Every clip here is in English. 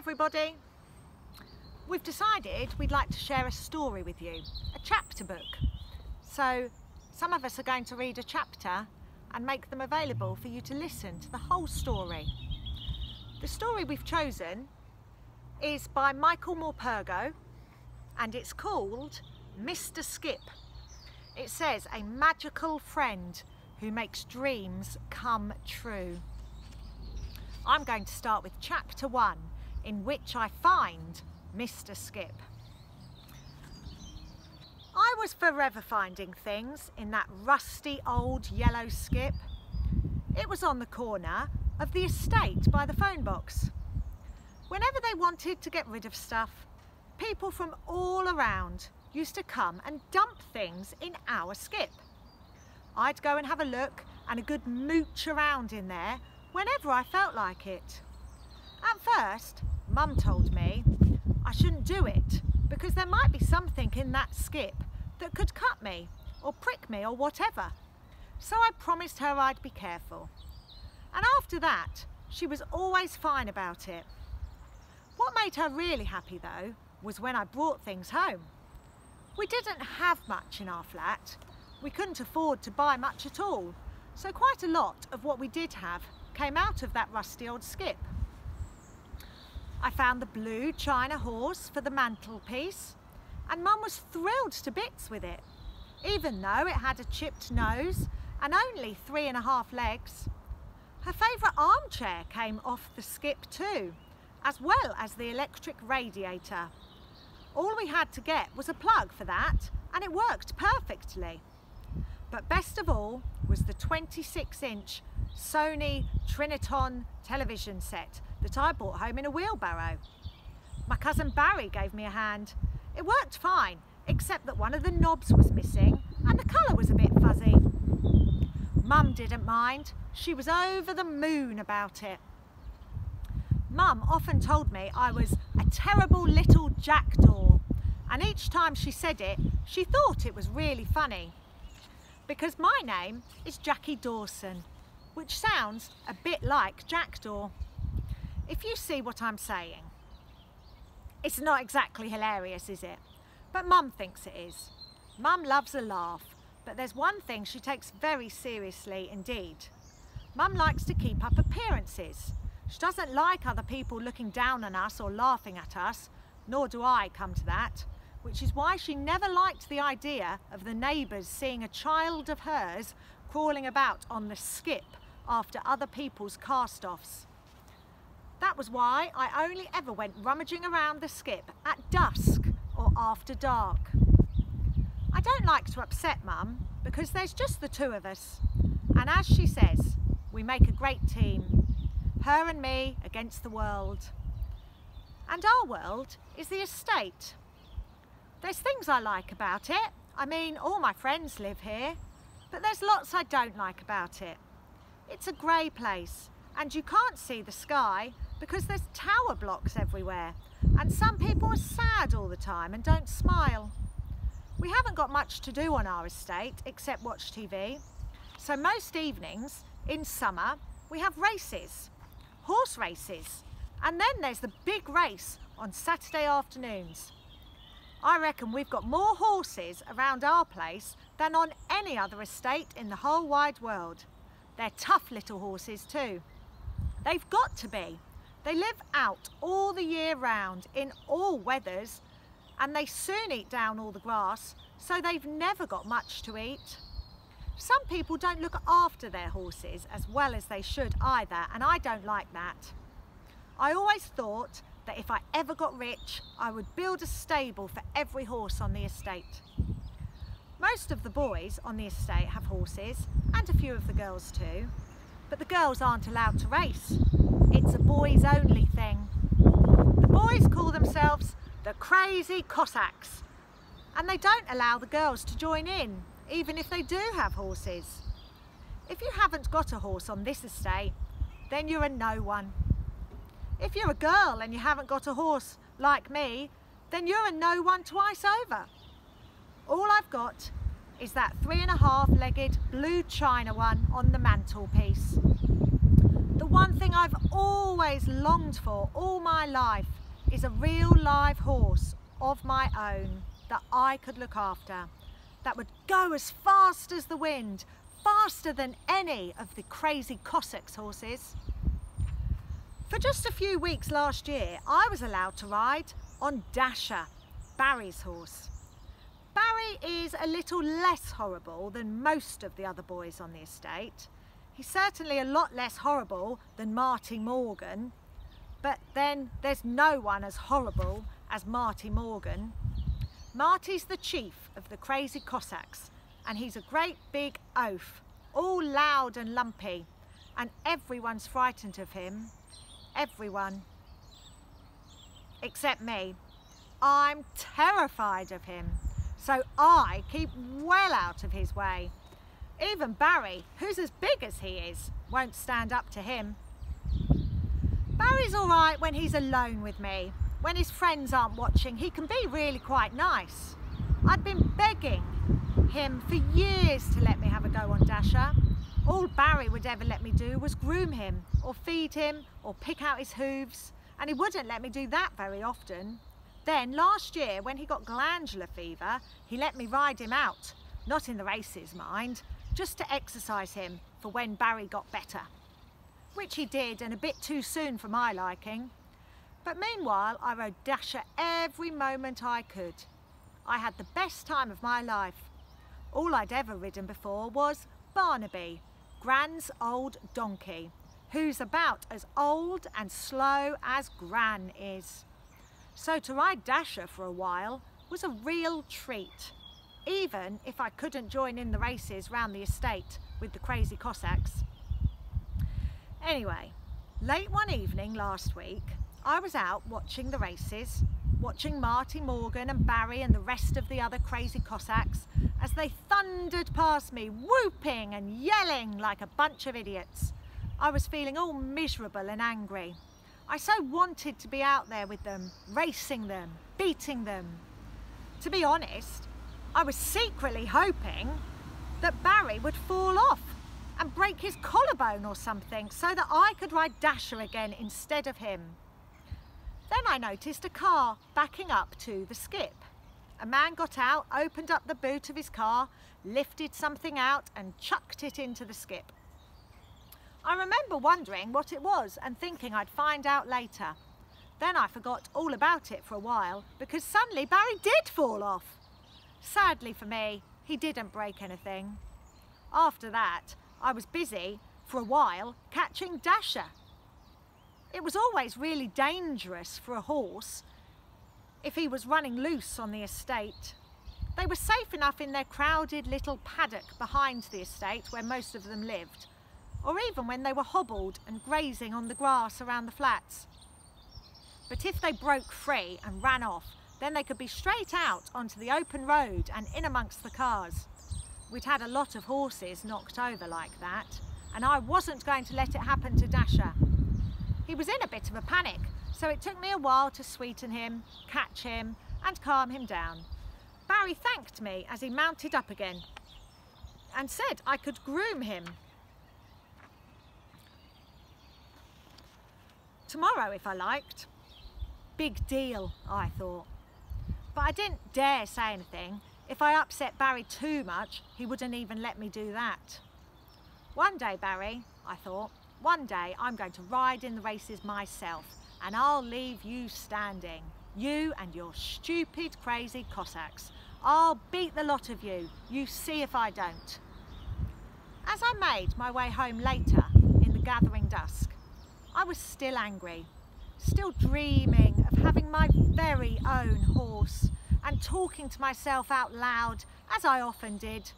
everybody. We've decided we'd like to share a story with you, a chapter book. So some of us are going to read a chapter and make them available for you to listen to the whole story. The story we've chosen is by Michael Morpurgo and it's called Mr. Skip. It says, a magical friend who makes dreams come true. I'm going to start with chapter 1, in which I find Mr. Skip. I was forever finding things in that rusty old yellow skip. It was on the corner of the estate by the phone box. Whenever they wanted to get rid of stuff, people from all around used to come and dump things in our skip. I'd go and have a look and a good mooch around in there whenever I felt like it. At first, Mum told me I shouldn't do it because there might be something in that skip that could cut me or prick me or whatever. So I promised her I'd be careful. And after that, she was always fine about it. What made her really happy though was when I brought things home. We didn't have much in our flat. We couldn't afford to buy much at all, so quite a lot of what we did have came out of that rusty old skip. I found the blue china horse for the mantelpiece, and Mum was thrilled to bits with it, even though it had a chipped nose and only 3.5 legs. Her favourite armchair came off the skip too, as well as the electric radiator. All we had to get was a plug for that, and it worked perfectly. But best of all was the 26-inch Sony Triniton television set that I brought home in a wheelbarrow. My cousin Barry gave me a hand. It worked fine, except that one of the knobs was missing and the colour was a bit fuzzy. Mum didn't mind. She was over the moon about it. Mum often told me I was a terrible little jackdaw, and each time she said it, she thought it was really funny. Because my name is Jackie Dawson, which sounds a bit like jackdaw. If you see what I'm saying. It's not exactly hilarious, is it? But Mum thinks it is. Mum loves a laugh, but there's one thing she takes very seriously indeed. Mum likes to keep up appearances. She doesn't like other people looking down on us or laughing at us, nor do I, come to that, which is why she never liked the idea of the neighbours seeing a child of hers crawling about on the skip after other people's cast-offs. That was why I only ever went rummaging around the skip at dusk or after dark. I don't like to upset Mum because there's just the two of us, and as she says, we make a great team. Her and me against the world. And our world is the estate. There's things I like about it. I mean, all my friends live here, but there's lots I don't like about it. It's a grey place, and you can't see the sky because there's tower blocks everywhere, and some people are sad all the time and don't smile. We haven't got much to do on our estate except watch TV, so most evenings in summer we have races. Horse races, and then there's the big race on Saturday afternoons. I reckon we've got more horses around our place than on any other estate in the whole wide world. They're tough little horses too. They've got to be. They live out all the year round in all weathers, and they soon eat down all the grass, so they've never got much to eat. Some people don't look after their horses as well as they should either, and I don't like that. I always thought that if I ever got rich, I would build a stable for every horse on the estate. Most of the boys on the estate have horses, and a few of the girls too, but the girls aren't allowed to race. It's a boys only thing. The boys call themselves the Crazy Cossacks, and they don't allow the girls to join in, even if they do have horses. If you haven't got a horse on this estate, then you're a no one. If you're a girl and you haven't got a horse like me, then you're a no one twice over. All I've got is that 3.5-legged blue china one on the mantelpiece. The one thing I've always longed for all my life is a real live horse of my own that I could look after, that would go as fast as the wind, faster than any of the crazy Cossacks' horses. For just a few weeks last year, I was allowed to ride on Dasher, Barry's horse. Barry is a little less horrible than most of the other boys on the estate. He's certainly a lot less horrible than Marty Morgan, but then there's no one as horrible as Marty Morgan. Marty's the chief of the crazy Cossacks, and he's a great big oaf, all loud and lumpy, and everyone's frightened of him. Everyone. Except me. I'm terrified of him, so I keep well out of his way. Even Barry, who's as big as he is, won't stand up to him. Barry's all right when he's alone with me. When his friends aren't watching, he can be really quite nice. I'd been begging him for years to let me have a go on Dasher. All Barry would ever let me do was groom him, or feed him, or pick out his hooves, and he wouldn't let me do that very often. Then last year, when he got glandular fever, he let me ride him out. Not in the races, mind, just to exercise him for when Barry got better. Which he did, and a bit too soon for my liking. But meanwhile, I rode Dasher every moment I could. I had the best time of my life. All I'd ever ridden before was Barnaby, Gran's old donkey, who's about as old and slow as Gran is. So to ride Dasher for a while was a real treat, even if I couldn't join in the races round the estate with the crazy Cossacks. Anyway, late one evening last week, I was out watching the races, watching Marty Morgan and Barry and the rest of the other crazy Cossacks as they thundered past me, whooping and yelling like a bunch of idiots. I was feeling all miserable and angry. I so wanted to be out there with them, racing them, beating them. To be honest, I was secretly hoping that Barry would fall off and break his collarbone or something so that I could ride Dasher again instead of him. Then I noticed a car backing up to the skip. A man got out, opened up the boot of his car, lifted something out and chucked it into the skip. I remember wondering what it was and thinking I'd find out later. Then I forgot all about it for a while because suddenly Barry did fall off. Sadly for me, he didn't break anything. After that, I was busy for a while catching Dasher. It was always really dangerous for a horse if he was running loose on the estate. They were safe enough in their crowded little paddock behind the estate where most of them lived, or even when they were hobbled and grazing on the grass around the flats. But if they broke free and ran off, then they could be straight out onto the open road and in amongst the cars. We'd had a lot of horses knocked over like that, and I wasn't going to let it happen to Dasher. He was in a bit of a panic, so it took me a while to sweeten him, catch him, and calm him down. Barry thanked me as he mounted up again and said I could groom him tomorrow if I liked. Big deal, I thought. But I didn't dare say anything. If I upset Barry too much, he wouldn't even let me do that. One day, Barry, I thought, one day I'm going to ride in the races myself, and I'll leave you standing. You and your stupid, crazy Cossacks. I'll beat the lot of you. You see if I don't. As I made my way home later in the gathering dusk, I was still angry, still dreaming of having my very own horse and talking to myself out loud, as I often did.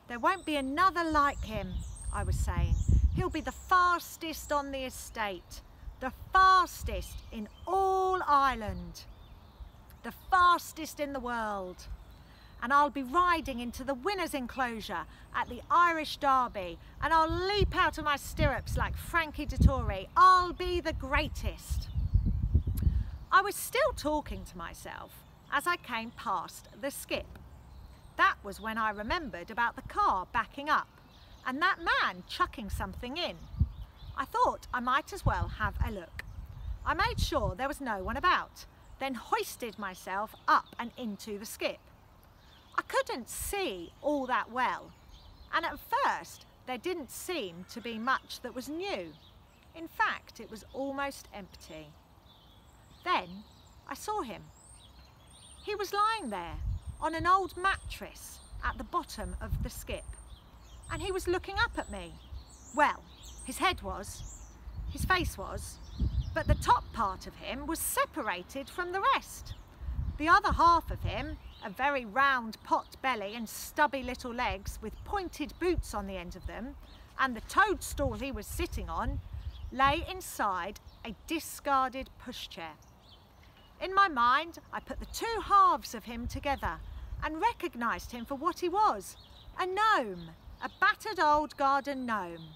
There won't be another like him, I was saying. He'll be the fastest on the estate, the fastest in all Ireland, the fastest in the world. And I'll be riding into the winner's enclosure at the Irish Derby, and I'll leap out of my stirrups like Frankie Dettori. I'll be the greatest. I was still talking to myself as I came past the skip. That was when I remembered about the car backing up and that man chucking something in. I thought I might as well have a look. I made sure there was no one about, then hoisted myself up and into the skip. I couldn't see all that well, and at first there didn't seem to be much that was new. In fact, it was almost empty. Then I saw him. He was lying there on an old mattress at the bottom of the skip, and he was looking up at me. Well, his head was, his face was, but the top part of him was separated from the rest. The other half of him, a very round pot belly and stubby little legs with pointed boots on the end of them, and the toadstool he was sitting on, lay inside a discarded pushchair. In my mind, I put the two halves of him together and recognised him for what he was, a gnome, a battered old garden gnome.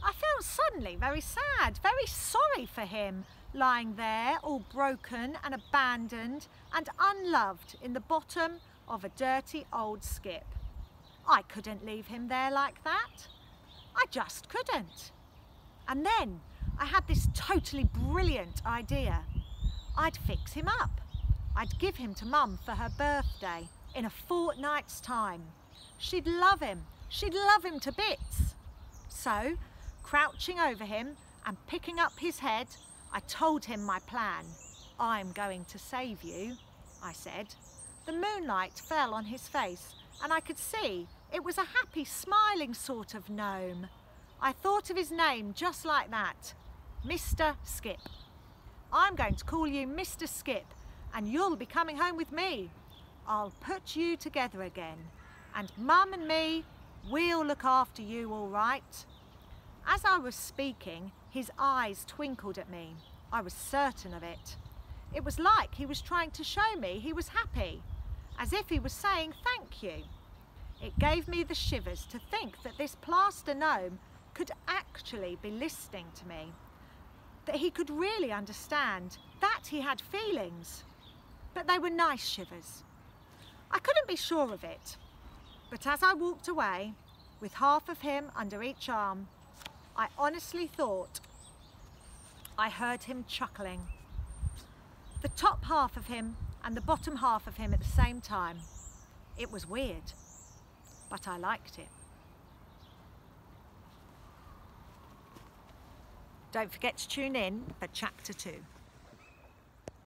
I felt suddenly very sad, very sorry for him, lying there all broken and abandoned and unloved in the bottom of a dirty old skip. I couldn't leave him there like that. I just couldn't. And then I had this totally brilliant idea. I'd fix him up. I'd give him to Mum for her birthday in a fortnight's time. She'd love him. She'd love him to bits. So, crouching over him and picking up his head, I told him my plan. "I'm going to save you," I said. The moonlight fell on his face and I could see it was a happy, smiling sort of gnome. I thought of his name just like that, Mr. Skip. "I'm going to call you Mr. Skip and you'll be coming home with me. I'll put you together again, and Mum and me, we'll look after you all right." As I was speaking, his eyes twinkled at me. I was certain of it. It was like he was trying to show me he was happy, as if he was saying thank you. It gave me the shivers to think that this plaster gnome could actually be listening to me, that he could really understand, that he had feelings. But they were nice shivers. I couldn't be sure of it, but as I walked away, with half of him under each arm, I honestly thought I heard him chuckling. The top half of him and the bottom half of him at the same time. It was weird, but I liked it. Don't forget to tune in for Chapter 2.